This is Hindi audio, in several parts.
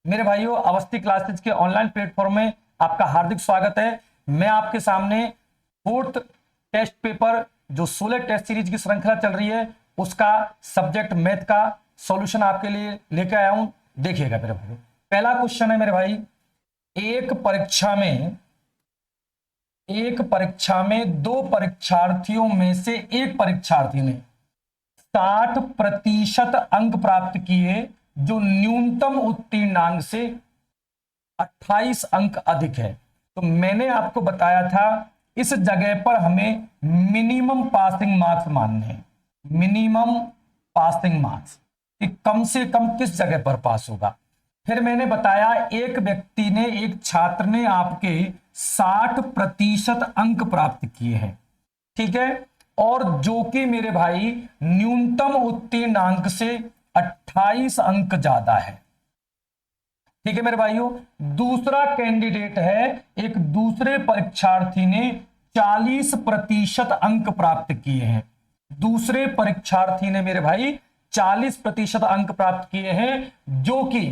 मेरे भाइयों, अवस्थी क्लासेज के ऑनलाइन प्लेटफॉर्म में आपका हार्दिक स्वागत है। मैं आपके सामने फोर्थ टेस्ट पेपर जो 16 टेस्ट सीरीज की श्रृंखला चल रही है उसका सब्जेक्ट मैथ का सॉल्यूशन आपके लिए लेकर आया हूं। देखिएगा मेरे भाइयों, पहला क्वेश्चन है मेरे भाई, एक परीक्षा में दो परीक्षार्थियों में से एक परीक्षार्थी ने 60% अंक प्राप्त किए जो न्यूनतम उत्तीर्णांक से 28 अंक अधिक है। तो मैंने आपको बताया था इस जगह पर हमें मिनिमम पासिंग मार्क्स मानने हैं। मिनिमम पासिंग मार्क्स कि कम से कम किस जगह पर पास होगा। फिर मैंने बताया एक छात्र ने आपके 60% अंक प्राप्त किए हैं, ठीक है, और जो कि मेरे भाई न्यूनतम उत्तीर्णांक से 28 अंक ज्यादा है। ठीक है मेरे भाइयों, दूसरा कैंडिडेट है, एक दूसरे परीक्षार्थी ने 40% अंक प्राप्त किए हैं। दूसरे परीक्षार्थी ने मेरे भाई 40% अंक प्राप्त किए हैं जो कि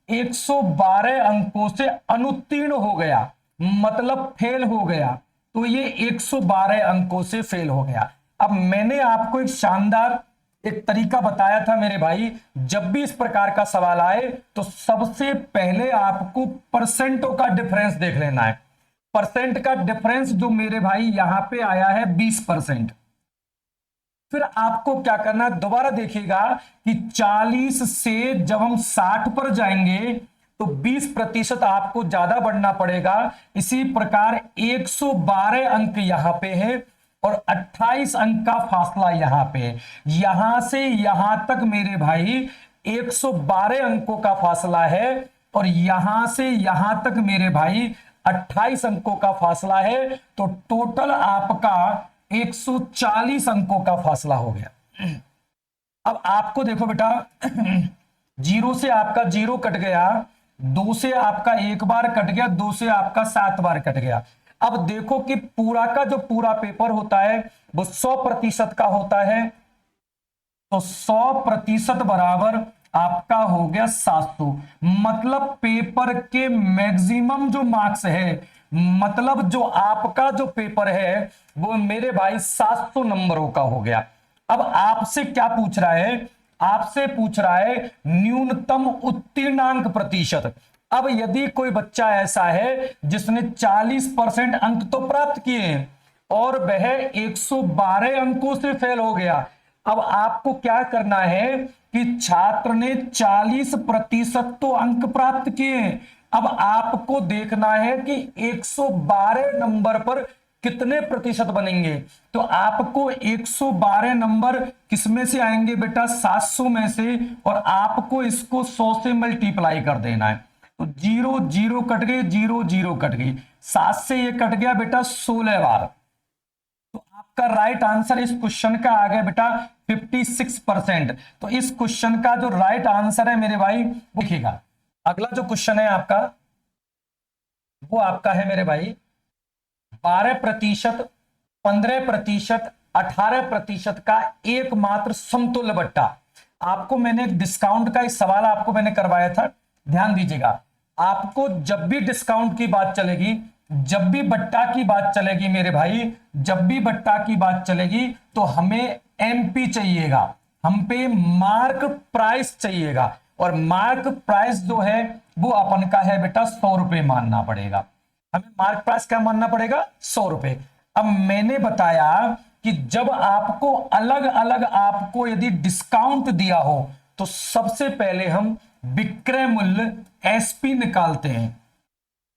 112 अंकों से अनुत्तीर्ण हो गया, मतलब फेल हो गया। तो ये 112 अंकों से फेल हो गया। अब मैंने आपको एक शानदार एक तरीका बताया था मेरे भाई, जब भी इस प्रकार का सवाल आए तो सबसे पहले आपको परसेंटों का डिफरेंस देख लेना है। परसेंट का डिफरेंस जो मेरे भाई यहां पे आया है 20%। फिर आपको क्या करना है, दोबारा देखिएगा कि 40 से जब हम 60 पर जाएंगे तो 20% आपको ज्यादा बढ़ना पड़ेगा। इसी प्रकार 112 अंक यहां पे है और 28 अंक का फासला यहां पे है। यहां से यहां तक मेरे भाई 112 अंकों का फासला है और यहां से यहां तक मेरे भाई 28 अंकों का फासला है। तो टोटल आपका 140 अंकों का फासला हो गया। अब आपको देखो बेटा, जीरो से आपका जीरो कट गया, दो से आपका एक बार कट गया, दो से आपका 7 बार कट गया। अब देखो कि पूरा का जो पूरा पेपर होता है वो 100% का होता है, तो 100% बराबर आपका हो गया 700। मतलब पेपर के मैक्सिमम जो मार्क्स है, मतलब जो आपका जो पेपर है वो मेरे भाई 700 नंबरों का हो गया। अब आपसे क्या पूछ रहा है, आपसे पूछ रहा है न्यूनतम उत्तीर्णांक प्रतिशत। अब यदि कोई बच्चा ऐसा है जिसने 40% अंक तो प्राप्त किए हैं और वह 112 अंकों से फेल हो गया, अब आपको क्या करना है कि छात्र ने 40% तो अंक प्राप्त किए, अब आपको देखना है कि 112 नंबर पर कितने प्रतिशत बनेंगे। तो आपको 112 नंबर किसमें से आएंगे बेटा, 700 में से, और आपको इसको 100 से मल्टीप्लाई कर देना है। तो जीरो जीरो कट गए, जीरो जीरो कट गई, 7 से ये कट गया बेटा 16 बार। तो आपका राइट आंसर इस क्वेश्चन का आ गया बेटा 56%। तो इस क्वेश्चन का जो राइट आंसर है मेरे भाई, देखिएगा अगला जो क्वेश्चन है आपका वो आपका है मेरे भाई 12%, 15%, 18% का एकमात्र समतुल्य बट्टा। आपको मैंने एक डिस्काउंट का एक सवाल आपको मैंने करवाया था, ध्यान दीजिएगा। आपको जब भी डिस्काउंट की बात चलेगी, जब भी बट्टा की बात चलेगी मेरे भाई, जब भी बट्टा की बात चलेगी तो हमें एमपी चाहिएगा, हम पे मार्क प्राइस चाहिएगा। और मार्क प्राइस जो है वो अपन का है बेटा 100 रुपए मानना पड़ेगा। हमें मार्क प्राइस क्या मानना पड़ेगा, 100 रुपए। अब मैंने बताया कि जब आपको अलग अलग आपको यदि डिस्काउंट दिया हो तो सबसे पहले हम विक्रय मूल्य एसपी निकालते हैं।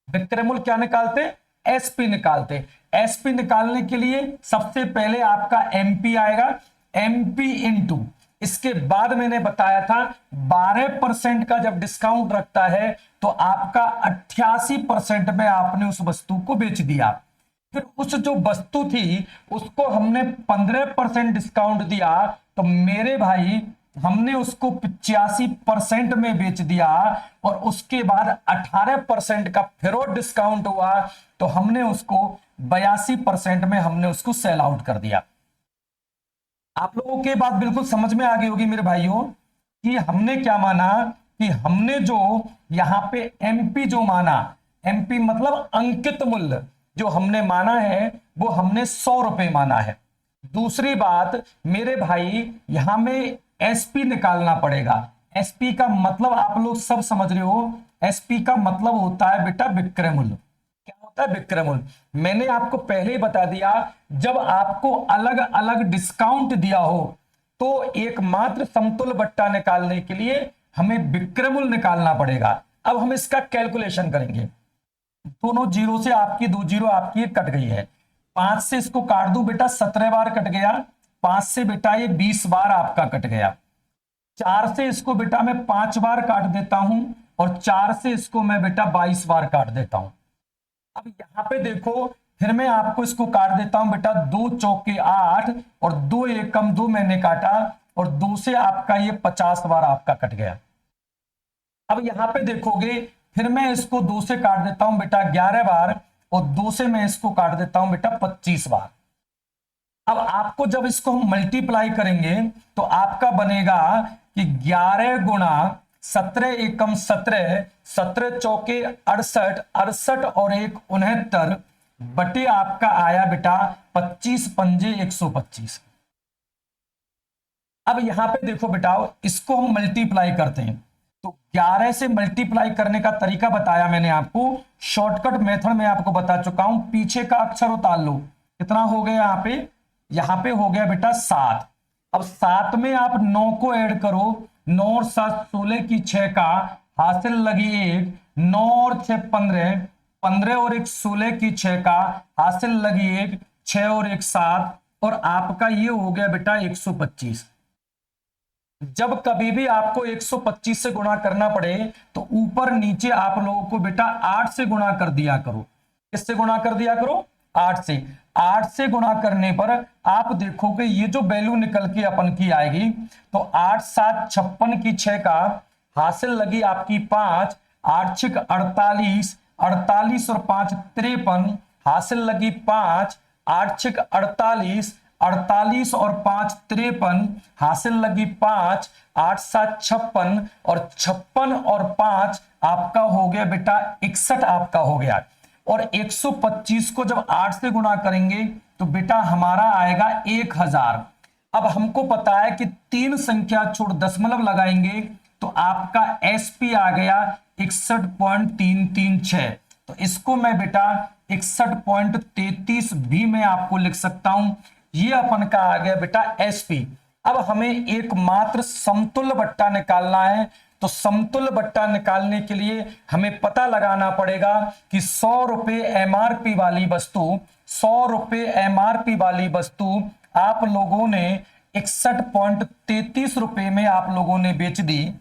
विक्रय मूल्य क्या निकालते हैं, एसपी निकालते हैं। एसपी निकालने के लिए सबसे पहले आपका एमपी आएगा, एमपी इंटू, इसके बाद मैंने बताया था 12% का जब डिस्काउंट रखता है तो आपका 88% में आपने उस वस्तु को बेच दिया। फिर उस जो वस्तु थी उसको हमने 15% डिस्काउंट दिया, तो मेरे भाई हमने उसको 85% में बेच दिया। और उसके बाद 18% का फिर और डिस्काउंट हुआ तो हमने उसको 82% में हमने उसको सेल आउट कर दिया। आप लोगों के बात बिल्कुल समझ में आ गई होगी मेरे भाइयों कि हमने क्या माना कि हमने जो यहां पे एमपी जो माना, एमपी मतलब अंकित मूल्य जो हमने माना है वो हमने 100 रुपए माना है। दूसरी बात मेरे भाई यहां में एसपी निकालना पड़ेगा। एसपी का मतलब आप लोग सब समझ रहे हो, एसपी का मतलब होता है बेटा विक्रय मूल्य। क्या होता है विक्रय मूल्य? मैंने आपको पहले ही बता दिया, जब आपको अलग अलग डिस्काउंट दिया हो तो एकमात्र समतुल्य बट्टा निकालने के लिए हमें विक्रय मूल्य निकालना पड़ेगा। अब हम इसका कैलकुलेशन करेंगे। दोनों जीरो से आपकी दो जीरो आपकी कट गई है, 5 से इसको काट दूं बेटा 17 बार कट गया, 5 से बेटा ये 20 बार आपका कट गया, 4 से इसको बेटा मैं 5 बार काट देता हूं और 4 से इसको मैं बेटा 22 बार काट देता हूं। अब यहां पे देखो, फिर मैं आपको इसको काट देता हूं बेटा, 2 चौके 8 और 2 एकम 2 मैंने काटा और 2 से आपका ये 50 बार आपका कट गया। अब यहां पे देखोगे, फिर मैं इसको 2 से काट देता हूं बेटा 11 बार और 2 से मैं इसको काट देता हूं बेटा 25 बार। अब आपको जब इसको हम मल्टीप्लाई करेंगे तो आपका बनेगा कि 11 गुणा 17 एकम 17, 17 चौके 68, 68 और 1 69 बटे आपका आया बेटा 25 पंजे 125। अब यहां पे देखो बेटा, इसको हम मल्टीप्लाई करते हैं तो 11 से मल्टीप्लाई करने का तरीका बताया मैंने आपको, शॉर्टकट मेथड में आपको बता चुका हूं। पीछे का अक्षर उतार लो, कितना हो गया यहां पे हो गया बेटा 7। अब 7 में आप 9 को ऐड करो, 9 और 7 16 की 6 का हासिल लगी 1, 9 और 6 15, 15 और 1 16 की 6 का हासिल लगी 1, 6 और 1 7 और आपका ये हो गया बेटा 125। जब कभी भी आपको 125 से गुणा करना पड़े तो ऊपर नीचे आप लोगों को बेटा 8 से गुणा कर दिया करो। किससे गुणा कर दिया करो? 8 से। 8 से गुणा करने पर आप देखोगे ये जो वैल्यू निकल के अपन की आएगी, तो 8 7 56 की 6 का हासिल लगी आपकी 5, 8 6 48, 48 और 5 53 हासिल लगी 5, 8 6 48, 48 और 5 53 हासिल लगी 5, 8 7 56 और 56 और 5 आपका हो गया बेटा 61 आपका हो गया। और 125 को जब 8 से गुणा करेंगे तो बेटा हमारा आएगा 1000। अब हमको पता है कि 3 संख्या छोड़ दशमलव लगाएंगे तो आपका एसपी आ गया 61.336। तो इसको मैं बेटा 61.33 भी मैं आपको लिख सकता हूं। ये अपन का आ गया बेटा एसपी। अब हमें एकमात्र समतुल्य बट्टा निकालना है, तो समतुल्य बट्टा निकालने के लिए हमें पता लगाना पड़ेगा कि 100 रुपए एमआरपी वाली वस्तु, 100 रुपए एमआरपी वाली वस्तु आप लोगों ने 61.33 रुपए में आप लोगों ने बेच दी,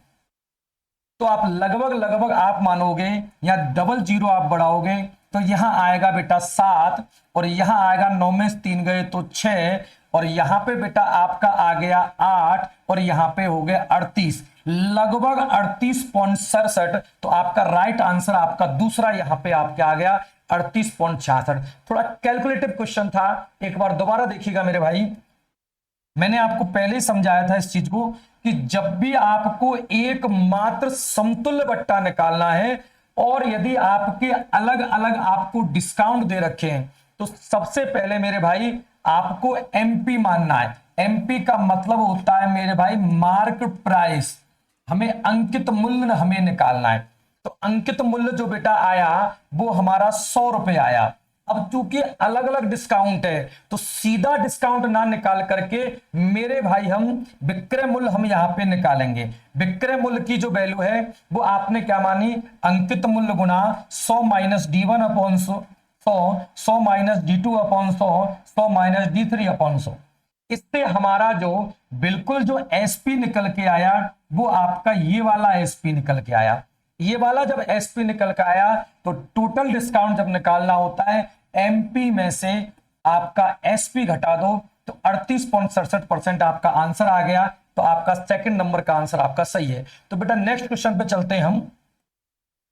तो आप लगभग आप मानोगे या डबल जीरो आप बढ़ाओगे तो यहां आएगा बेटा 7 और यहां आएगा 9 में 3 गए तो 6 और यहां पे बेटा आपका आ गया 8 और यहां पे हो गया 38, लगभग 38.67। तो आपका राइट आंसर आपका दूसरा यहां पे आपके आ गया 38.66। थोड़ा कैलकुलेटिव क्वेश्चन था, एक बार दोबारा देखिएगा मेरे भाई। मैंने आपको पहले ही समझाया था इस चीज को कि जब भी आपको एकमात्र समतुल्य बट्टा निकालना है और यदि आपके अलग अलग आपको डिस्काउंट दे रखे हैं तो सबसे पहले मेरे भाई आपको एमपी मानना है। एमपी का मतलब होता है मेरे भाई मार्केट प्राइस, हमें अंकित मूल्य हमें निकालना है। तो अंकित मूल्य जो बेटा आया वो हमारा 100 रुपए आया। अब चूंकि अलग अलग डिस्काउंट है तो सीधा डिस्काउंट ना निकाल करके मेरे भाई हम विक्रय मूल्य हम यहां पे निकालेंगे। विक्रय मूल्य की जो वैल्यू है वो आपने क्या मानी, अंकित मूल्य गुना 100 minus D1 upon 100, 100 minus D2 upon 100, 100 minus D3 upon 100। इससे हमारा जो बिल्कुल जो एसपी निकल के आया वो आपका ये वाला एसपी निकल के आया। ये वाला जब एसपी निकल के आया तो टोटल डिस्काउंट जब निकालना होता है एमपी में से आपका एसपी घटा दो तो 38.67% आपका आंसर आ गया। तो आपका सेकंड नंबर का आंसर आपका सही है। तो बेटा नेक्स्ट क्वेश्चन पे चलते हैं हम।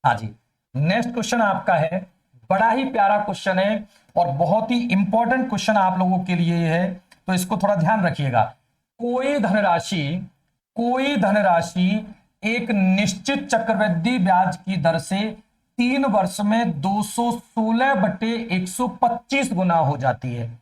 हाँ जी, नेक्स्ट क्वेश्चन आपका है, बड़ा ही प्यारा क्वेश्चन है और बहुत ही इंपॉर्टेंट क्वेश्चन आप लोगों के लिए है, तो इसको थोड़ा ध्यान रखिएगा। कोई धनराशि एक निश्चित चक्रवृद्धि ब्याज की दर से 3 वर्ष में 216/125 गुना हो जाती है।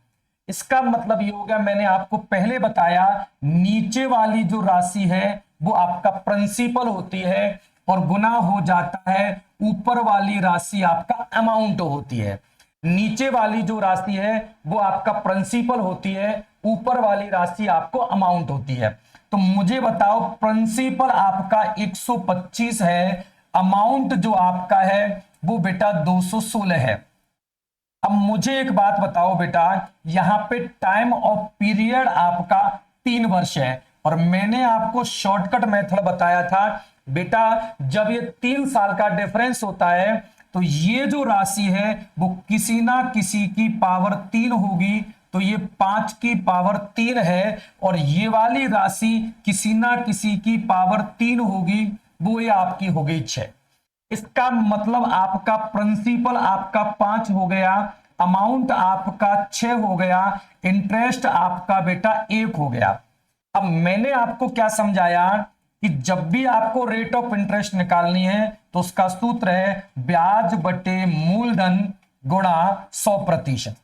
इसका मतलब ये हो गया, मैंने आपको पहले बताया, नीचे वाली जो राशि है वो आपका प्रिंसिपल होती है और गुना हो जाता है ऊपर वाली राशि आपका अमाउंट होती है। नीचे वाली जो राशि है वो आपका प्रिंसिपल होती है, ऊपर वाली राशि आपको अमाउंट होती है। तो मुझे बताओ, प्रिंसिपल आपका 125 है, अमाउंट जो आपका है वो बेटा 216 है। अब मुझे एक बात बताओ बेटा, यहां पे टाइम ऑफ पीरियड आपका 3 वर्ष है और मैंने आपको शॉर्टकट मेथड बताया था बेटा, जब ये 3 साल का डिफरेंस होता है तो ये जो राशि है वो किसी ना किसी की पावर 3 होगी, तो ये 5 की पावर 3 है, और ये वाली राशि किसी ना किसी की पावर 3 होगी, वो ये आपकी हो गई 6। इसका मतलब आपका प्रिंसिपल आपका 5 हो गया, अमाउंट आपका 6 हो गया, इंटरेस्ट आपका बेटा 1 हो गया। अब मैंने आपको क्या समझाया कि जब भी आपको रेट ऑफ इंटरेस्ट निकालनी है तो उसका सूत्र है ब्याज बटे मूलधन गुणा 100%।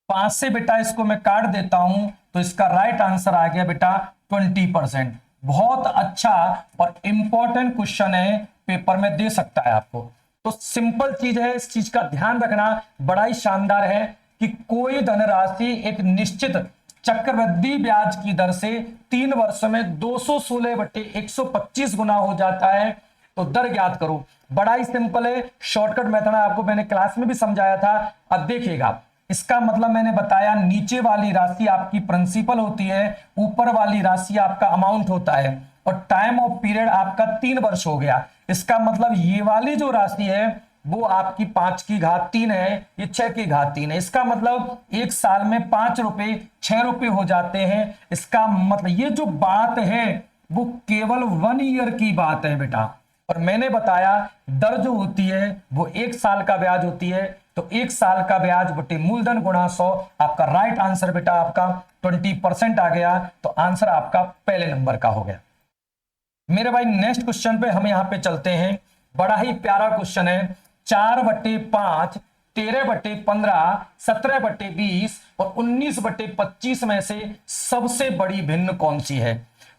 5 से बेटा इसको मैं काट देता हूं तो इसका राइट आंसर आ गया बेटा 20%। बहुत अच्छा और इंपॉर्टेंट क्वेश्चन है, पेपर में दे सकता है आपको। तो सिंपल चीज है, इस चीज का ध्यान रखना, बड़ा ही शानदार है कि कोई धनराशि एक निश्चित चक्रवृद्धि ब्याज की दर से 3 वर्ष में 216/125 गुना हो जाता है, तो दर ज्ञात करो। बड़ा ही सिंपल है, शॉर्टकट मेथड आपको मैंने क्लास में भी समझाया था। अब देखिएगा, इसका मतलब मैंने बताया, नीचे वाली राशि आपकी प्रिंसिपल होती है, ऊपर वाली राशि आपका अमाउंट होता है, और टाइम ऑफ पीरियड आपका 3 वर्ष हो गया। इसका मतलब ये वाली जो राशि है वो आपकी 5 की घात 3 है, ये 6 की घात 3 है। इसका मतलब 1 साल में 5 रुपए 6 रुपए हो जाते हैं। इसका मतलब ये जो बात है वो केवल 1 ईयर की बात है बेटा, और मैंने बताया दर जो होती है वो 1 साल का ब्याज होती है, तो 1 साल का ब्याज बटे मूलधन गुणा 100। आपका राइट आंसर बेटा आपका 20% आ गया, तो आंसर आपका पहले नंबर का हो गया। मेरे भाई नेक्स्ट क्वेश्चन पे हम यहां पे चलते हैं, बड़ा ही प्यारा क्वेश्चन है। 4/5, 13/15, 17/20 और 19/25 में से सबसे बड़ी भिन्न कौन सी है?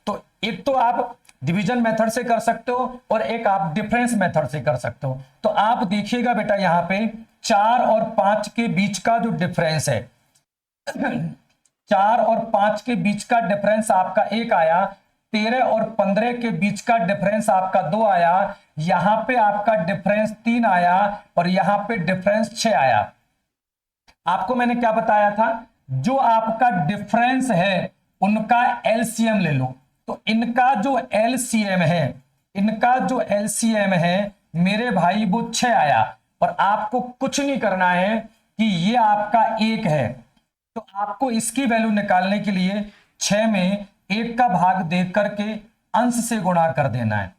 तो एक तो आप डिवीजन मेथड से कर सकते हो और एक आप डिफरेंस मेथड से कर सकते हो। तो आप देखिएगा बेटा, यहां पे 4 और 5 के बीच का जो डिफरेंस है 4 और 5 के बीच का डिफरेंस आपका 1 आया, 13 और 15 के बीच का डिफरेंस आपका 2 आया, यहां पे आपका डिफरेंस 3 आया और यहां पे डिफरेंस 6 आया। आपको मैंने क्या बताया था, जो आपका डिफरेंस है उनका एलसीएम ले लो। तो इनका जो एलसीएम है मेरे भाई वो 6 आया, और आपको कुछ नहीं करना है कि ये आपका 1 है, तो आपको इसकी वैल्यू निकालने के लिए 6 में 1 का भाग दे करके अंश से गुणा कर देना है।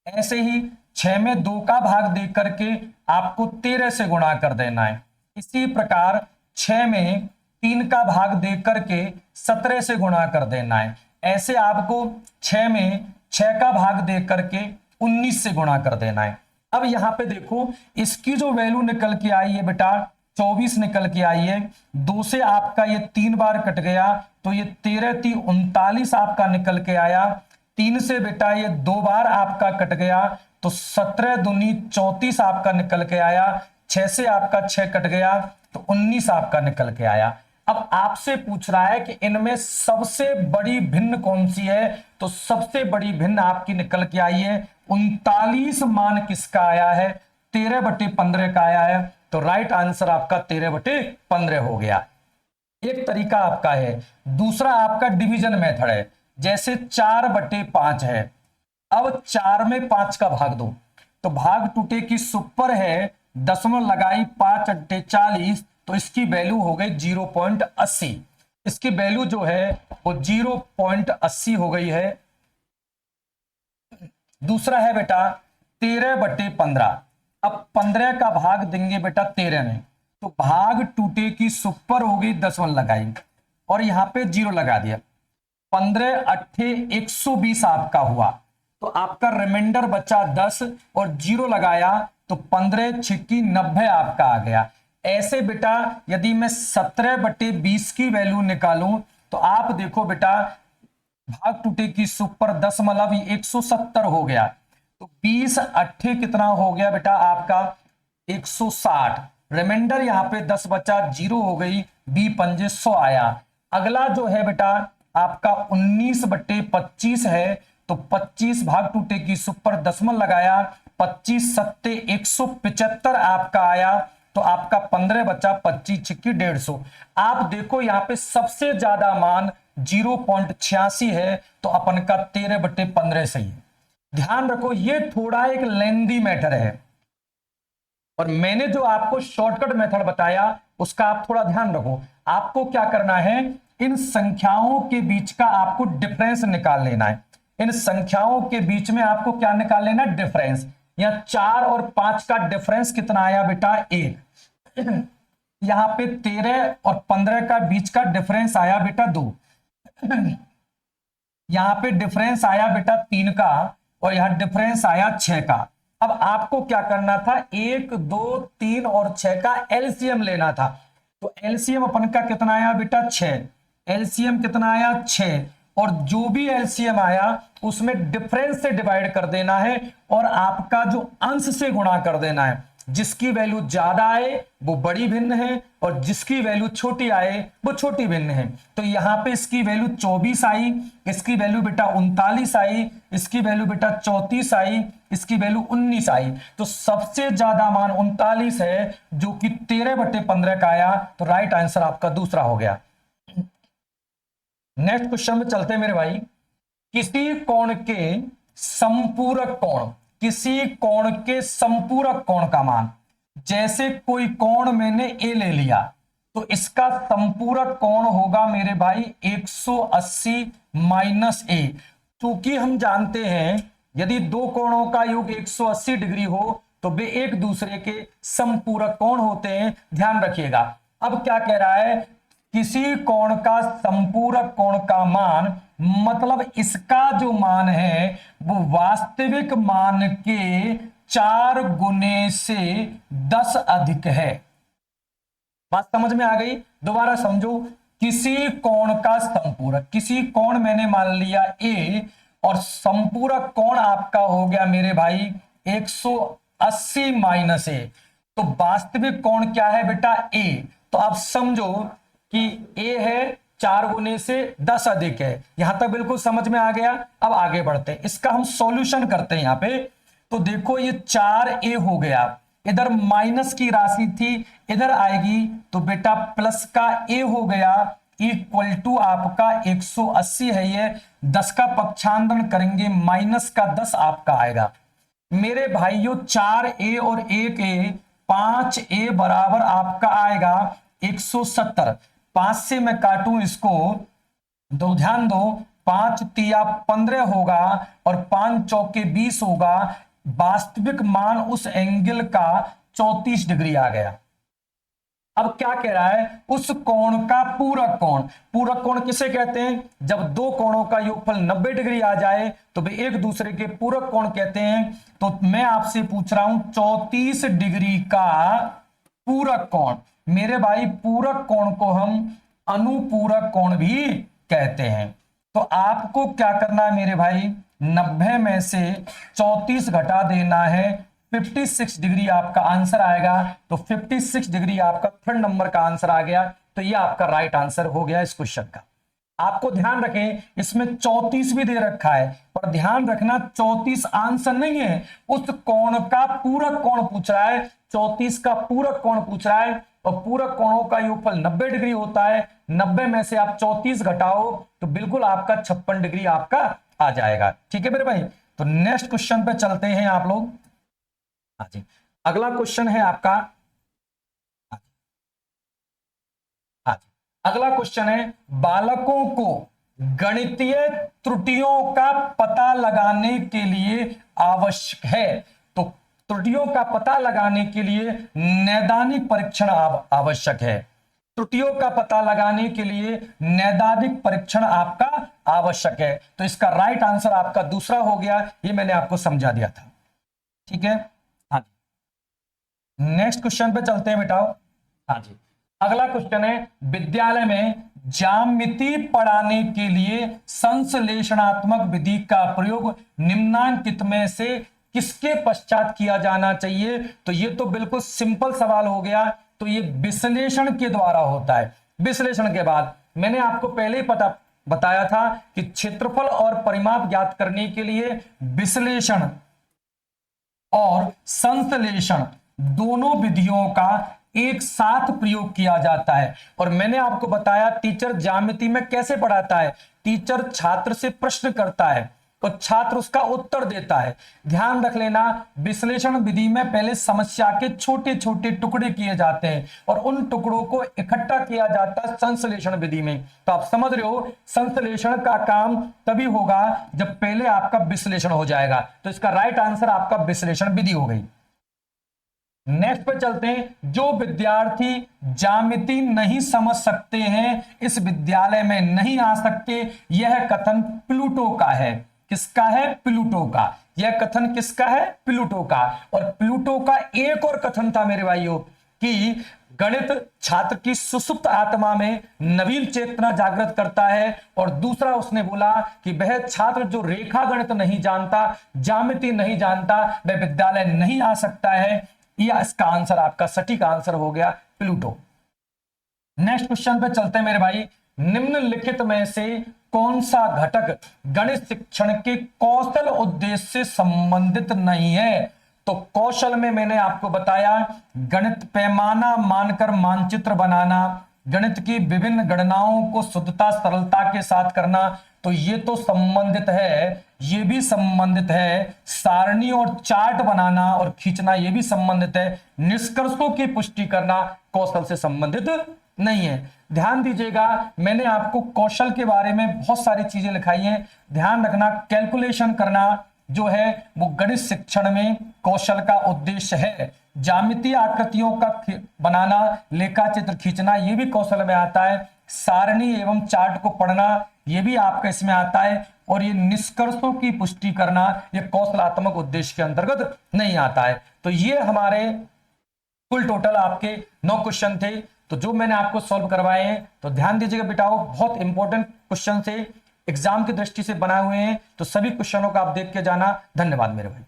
ऐसे ही 6 में 2 का भाग दे करके आपको 13 से गुणा कर देना है। इसी प्रकार 6 में 3 का भाग दे करके 17 से गुणा कर देना है। ऐसे आपको 6 में 6 का भाग दे करके 19 से गुणा कर देना है। अब यहां पे देखो, इसकी जो वैल्यू निकल के आई है बेटा 24 निकल के आई है। 2 से आपका ये 3 बार कट गया, तो ये 13 3 39 आपका निकल के आया। 3 से बेटा ये 2 बार आपका कट गया, तो 17 दूनी 34 आपका निकल के आया। 6 से आपका 6 कट गया, तो 19 आपका निकल के आया। अब आपसे पूछ रहा है कि इनमें सबसे बड़ी भिन्न कौन सी है, तो सबसे बड़ी भिन्न आपकी निकल के आई है 39। मान किसका आया है? 13/15 का आया है, तो राइट आंसर आपका 13/15 हो गया। एक तरीका आपका है। दूसरा आपका डिवीजन मेथड है, जैसे 4/5 है। अब 4 में 5 का भाग दो, तो भाग टूटे की सुपर है, दशमलव लगाई 5 × 40, तो इसकी वैल्यू हो गई 0.80। इसकी वैल्यू जो है वो 0.80 हो गई है। दूसरा है बेटा 13/15। अब 15 का भाग देंगे बेटा 13 में, तो भाग टूटे की सुपर हो गई, दशमलव लगाई और यहां पे 0 लगा दिया। 15 × 8 = 120 आपका हुआ। तो आपका रिमाइंडर बचा 10 और 0 लगाया तो 15 छिक्की 90 आपका आ गया। ऐसे बेटा यदि मैं 17/20 की वैल्यू निकालूं तो आप देखो बेटा भाग टूटे की सुपर 10 मतलब 170 हो गया। तो 20 अट्ठे कितना हो गया बेटा आपका 160। रिमाइंडर यहां पे 10 बचा 0 हो गई, बी पंजे 100 आया। अगला जो है बेटा आपका 19/25 है, तो 25 भाग टूटे की सुपर दशमलव लगाया, 25 सत्ते 175 आपका आया। तो आपका 15 बचा, 25 छिक्की 150। आप देखो यहां पे सबसे ज्यादा मान 0.86 है, तो अपन का 13/15 सही है। ध्यान रखो ये थोड़ा एक लेंदी मैटर है, और मैंने जो आपको शॉर्टकट मेथड बताया उसका आप थोड़ा ध्यान रखो। आपको क्या करना है, इन संख्याओं के बीच का आपको डिफरेंस निकाल लेना है। इन संख्याओं के बीच में आपको क्या निकाल लेना, डिफरेंस। यहां 4 और 5 का डिफरेंस कितना आया बेटा 1। यहां पे 13 और 15 का बीच का डिफरेंस आया बेटा 2। यहां पे डिफरेंस आया बेटा 3 का, और यहां डिफरेंस आया 6 का। अब आपको क्या करना था, 1 2 3 और 6 का एलसीएम लेना था। तो एलसीएम अपन का कितना आया बेटा 6। एलसीएम कितना आया 6, और जो भी एलसीएम आया उसमें डिफरेंस से डिवाइड कर देना है, और आपका जो अंश से गुणा कर देना है। जिसकी वैल्यू ज्यादा आए वो बड़ी भिन्न है, और जिसकी वैल्यू छोटी आए वो छोटी भिन्न है। तो यहां पे इसकी वैल्यू 24 आई, इसकी वैल्यू बेटा 39 आई, इसकी वैल्यू बेटा 34 आई, इसकी वैल्यू 19 आई। तो सबसे ज्यादा मान 39 है, जो कि 13/15 का आया। तो राइट आंसर आपका दूसरा हो गया। नेक्स्ट क्वेश्चन में चलते हैं मेरे भाई। किसी कोण के संपूरक कोण, किसी कोण के संपूरक कोण का मान, जैसे कोई कोण मैंने ए ले लिया, तो इसका संपूरक कोण होगा मेरे भाई 180 माइनस ए। क्योंकि हम जानते हैं यदि दो कोणों का योग 180 डिग्री हो तो वे एक दूसरे के संपूरक कोण होते हैं, ध्यान रखिएगा। अब क्या कह रहा है, किसी कोण का संपूरक कोण का मान, मतलब इसका जो मान है वो वास्तविक मान के 4 गुने से 10 अधिक है। बात समझ में आ गई? दोबारा समझो। किसी कोण का संपूरक, किसी कोण मैंने मान लिया ए, और संपूरक कोण आपका हो गया मेरे भाई 180 माइनस ए। तो वास्तविक कोण क्या है बेटा ए। तो आप समझो कि ए है 4 गुने से 10 अधिक है। यहां तक बिल्कुल समझ में आ गया। अब आगे बढ़ते हैं, इसका हम सॉल्यूशन करते हैं यहां पे। तो देखो ये 4a हो गया, इधर माइनस की राशि थी इधर आएगी, तो बेटा प्लस का a हो गया, इक्वल टू आपका 180 है ये। 10 का पक्षांतरण करेंगे, माइनस का 10 आपका आएगा। मेरे भाइयों 4a और 1a, 5a बराबर आपका आएगा 170। 5 से मैं काटूं इसको, दो ध्यान दो, 5 तिया 15 होगा और 5 चौके 20 होगा। वास्तविक मान उस एंगल का 34 डिग्री आ गया। अब क्या कह रहा है, उस कोण का पूरक कोण। पूरक कोण किसे कहते हैं, जब दो कोणों का योगफल 90 डिग्री आ जाए तो वे एक दूसरे के पूरक कोण कहते हैं। तो मैं आपसे पूछ रहा हूं 34 डिग्री का पूरक कोण। मेरे भाई पूरक कोण को हम अनुपूरक कोण भी कहते हैं। तो आपको क्या करना है मेरे भाई, 90 में से 34 घटा देना है, 56 डिग्री आपका आंसर आएगा। तो 56 डिग्री आपका थर्ड नंबर का आंसर आ गया। तो ये आपका राइट आंसर हो गया इस क्वेश्चन का। आपको ध्यान रखें इसमें 34 भी दे रखा है, पर ध्यान रखना 34 आंसर नहीं है, उस कोण का पूरक कोण पूछ रहा है। 34 का पूरक कोण पूछ रहा है, और पूरक कोणों का योगफल 90 डिग्री होता है। 90 में से आप 34 घटाओ तो बिल्कुल आपका 56 डिग्री आपका आ जाएगा। ठीक है मेरे भाई। तो नेक्स्ट क्वेश्चन पे चलते हैं आप लोग। हाँ जी, अगला क्वेश्चन है आपका, हाँ जी, अगला क्वेश्चन है, बालकों को गणितीय त्रुटियों का पता लगाने के लिए आवश्यक है। तो त्रुटियों का पता लगाने के लिए नैदानिक परीक्षण आवश्यक है। त्रुटियों का पता लगाने के लिए नैदानिक परीक्षण आपका आवश्यक है। तो इसका राइट आंसर आपका दूसरा हो गया, ये मैंने आपको समझा दिया था। ठीक है, हाँ जी, नेक्स्ट क्वेश्चन पे चलते हैं बेटाओ। हाँ जी, अगला क्वेश्चन है, विद्यालय में ज्यामिति पढ़ाने के लिए संश्लेषणात्मक विधि का प्रयोग निम्नांकित में से किसके पश्चात किया जाना चाहिए? तो ये तो बिल्कुल सिंपल सवाल हो गया। तो ये विश्लेषण के द्वारा होता है। विश्लेषण के बाद मैंने आपको पहले ही बताया था कि क्षेत्रफल और परिमाप ज्ञात करने के लिए विश्लेषण और संश्लेषण दोनों विधियों का एक साथ प्रयोग किया जाता है। और मैंने आपको बताया टीचर ज्यामिति में कैसे पढ़ाता है। टीचर छात्र से प्रश्न करता है और छात्र उसका उत्तर देता है। ध्यान रख लेना, विश्लेषण विधि में पहले समस्या के छोटे छोटे टुकड़े किए जाते हैं और उन टुकड़ों को इकट्ठा किया जाता है संश्लेषण विधि में। तो आप समझ रहे हो, संश्लेषण का काम तभी होगा जब पहले आपका विश्लेषण हो जाएगा। तो इसका राइट आंसर आपका विश्लेषण विधि हो गई। नेक्स्ट पे चलते हैं, जो विद्यार्थी ज्यामिति नहीं समझ सकते हैं इस विद्यालय में नहीं आ सकते, यह कथन प्लूटो का है। किसका है? प्लूटो का। यह कथन किसका है? प्लूटो का। और प्लूटो का एक और कथन था मेरे भाइयों कि गणित छात्र की सुसुप्त आत्मा में नवीन चेतना जागृत करता है। और दूसरा उसने बोला कि वह छात्र जो रेखा गणित नहीं जानता, ज्यामिति नहीं जानता, वह विद्यालय नहीं आ सकता है। या इसका आंसर आपका सटीक आंसर हो गया प्लूटो। नेक्स्ट क्वेश्चन पे चलते हैं मेरे भाई। निम्नलिखित में से कौन सा घटक गणित शिक्षण के कौशल उद्देश्य से संबंधित नहीं है? तो कौशल में मैंने आपको बताया गणित पैमाना मानकर मानचित्र बनाना, गणित की विभिन्न गणनाओं को शुद्धता सरलता के साथ करना, तो ये तो संबंधित है। ये भी संबंधित है। सारणी और चार्ट बनाना और खींचना ये भी संबंधित है। निष्कर्षों की पुष्टि करना कौशल से संबंधित नहीं है। ध्यान दीजिएगा, मैंने आपको कौशल के बारे में बहुत सारी चीजें लिखाई हैं। ध्यान रखना, कैलकुलेशन करना जो है वो गणित शिक्षण में कौशल का उद्देश्य है। ज्यामितीय आकृतियों का बनाना, लेखा चित्र खींचना ये भी कौशल में आता है। सारणी एवं चार्ट को पढ़ना ये भी आपका इसमें आता है। और ये निष्कर्षों की पुष्टि करना ये कौशलात्मक उद्देश्य के अंतर्गत नहीं आता है। तो ये हमारे कुल टोटल आपके 9 क्वेश्चन थे, तो जो मैंने आपको सॉल्व करवाए हैं। तो ध्यान दीजिएगा बेटाओ, बहुत इंपॉर्टेंट क्वेश्चन से एग्जाम की दृष्टि से बनाए हुए हैं। तो सभी क्वेश्चनों का आप देख के जाना। धन्यवाद मेरे भाई।